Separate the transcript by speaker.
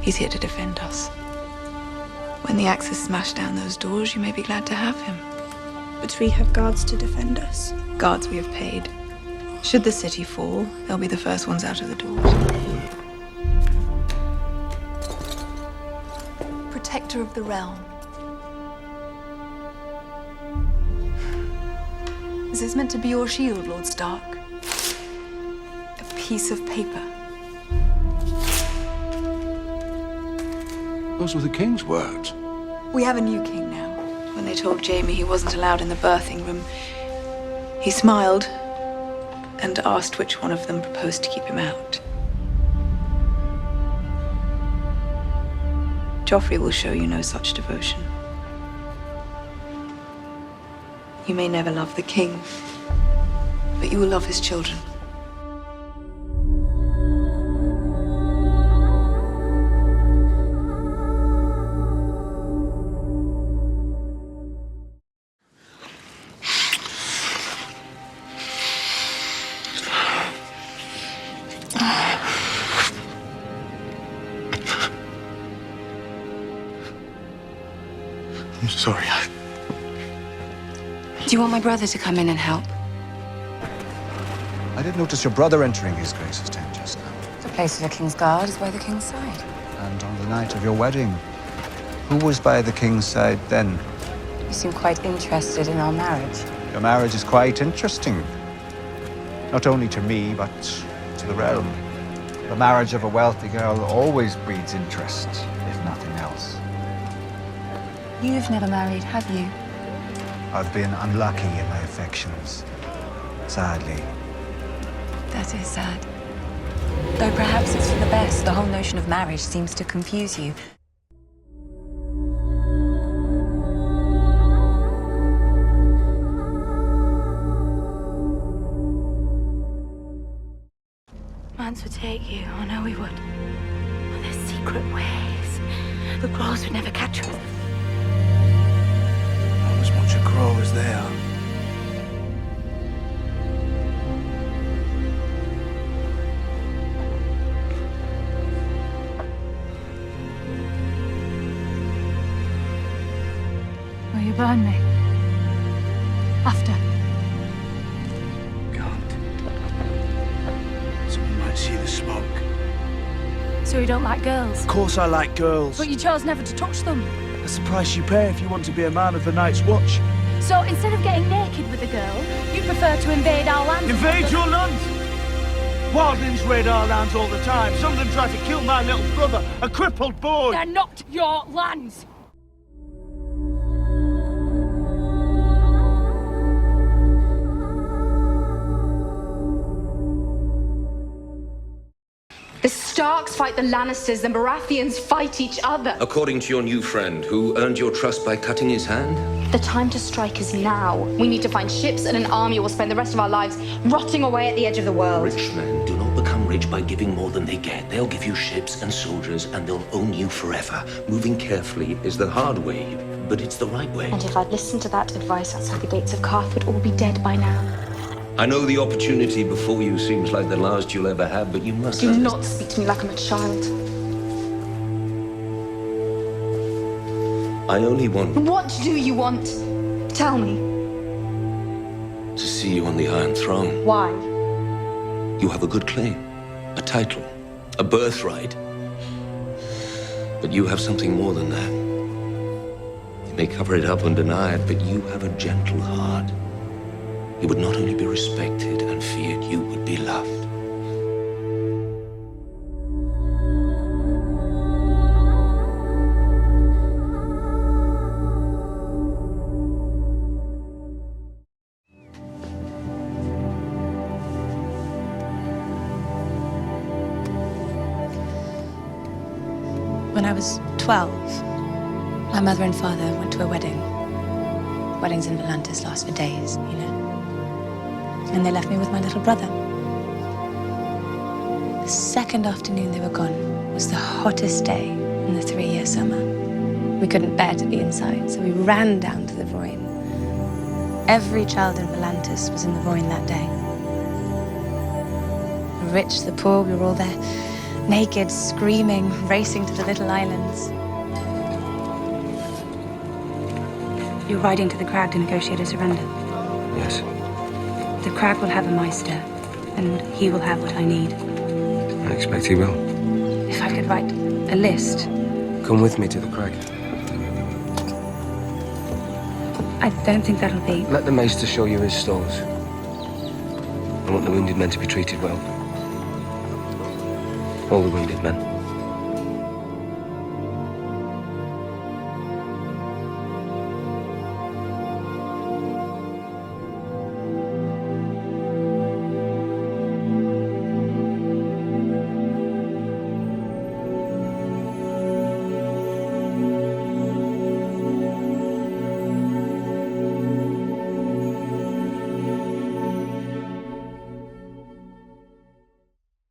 Speaker 1: He's here to defend us. When the Axis smash down those doors, you may be glad to have him.
Speaker 2: But we have guards to defend us.
Speaker 1: Guards we have paid. Should the city fall, they'll be the first ones out of the doors. Protector of the realm. Is this meant to be your shield, Lord Stark? A piece of paper.
Speaker 3: Those were the king's words.
Speaker 1: We have a new king now. When they told Jaime he wasn't allowed in the birthing room, he smiled and asked which one of them proposed to keep him out. Joffrey will show you no such devotion. You may never love the king, but you will love his children.
Speaker 3: I'm sorry.
Speaker 4: Do you want my brother to come in and help?
Speaker 5: I did notice your brother entering his grace's tent just now.
Speaker 4: The place of a king's guard is by the king's side.
Speaker 5: And on the night of your wedding, who was by the king's side then?
Speaker 4: You seem quite interested in our marriage.
Speaker 5: Your marriage is quite interesting. Not only to me, but to the realm. The marriage of a wealthy girl always breeds interest, if nothing else.
Speaker 4: You've never married, have you?
Speaker 5: I've been unlucky in my affections, sadly.
Speaker 4: That is sad. Though perhaps it's for the best. The whole notion of marriage seems to confuse you.
Speaker 6: Mance would take you, I know we would. On their secret ways. The crows would never catch us.
Speaker 3: Not as much a crow as they are.
Speaker 6: Will you burn me? After?
Speaker 3: Can't. Someone might see the smoke.
Speaker 6: So you don't like girls?
Speaker 7: Of course I like girls.
Speaker 6: But you chose never to touch them.
Speaker 7: That's the price you pay if you want to be a man of the Night's Watch.
Speaker 6: So instead of getting naked with a girl, you prefer to invade our land?
Speaker 7: Invade your lands? Wildlings raid our lands all the time. Some of them try to kill my little brother, a crippled boy.
Speaker 6: They're not your lands!
Speaker 8: The Starks fight the Lannisters, the Baratheons fight each other.
Speaker 9: According to your new friend, who earned your trust by cutting his hand?
Speaker 8: The time to strike is now. We need to find ships and an army or we'll spend the rest of our lives rotting away at the edge of the world.
Speaker 9: Rich men do not become rich by giving more than they get. They'll give you ships and soldiers, and they'll own you forever. Moving carefully is the hard way, but it's the right way.
Speaker 8: And if I'd listened to that advice outside the gates of Karth, we'd all be dead by now.
Speaker 9: I know the opportunity before you seems like the last you'll ever have, but you must
Speaker 8: Do not speak to me like I'm a child.
Speaker 9: I only want
Speaker 8: What do you want? Tell me.
Speaker 9: to see you on the Iron Throne.
Speaker 8: Why?
Speaker 9: You have a good claim, a title, a birthright. But you have something more than that. You may cover it up and deny it, but you have a gentle heart. You would not only be respected and feared, you would be loved.
Speaker 4: When I was 12, my mother and father went to a wedding. Weddings in Volantis last for days, you know. And they left me with my little brother. The second afternoon they were gone was the hottest day in the 3-year summer. We couldn't bear to be inside, so we ran down to the Vroin. Every child in Volantis was in the Vroin that day. The rich, the poor, we were all there. naked, screaming, racing to the little islands.
Speaker 10: You're riding to the crag to negotiate a surrender?
Speaker 11: Yes.
Speaker 10: The crag will have a Meister, and he will have what I need.
Speaker 11: I expect he will.
Speaker 10: If I could write a list.
Speaker 11: Come with me to the crag.
Speaker 10: I don't think that'll be...
Speaker 11: Let the Maester show you his stores. I want the wounded men to be treated well. All the wounded men.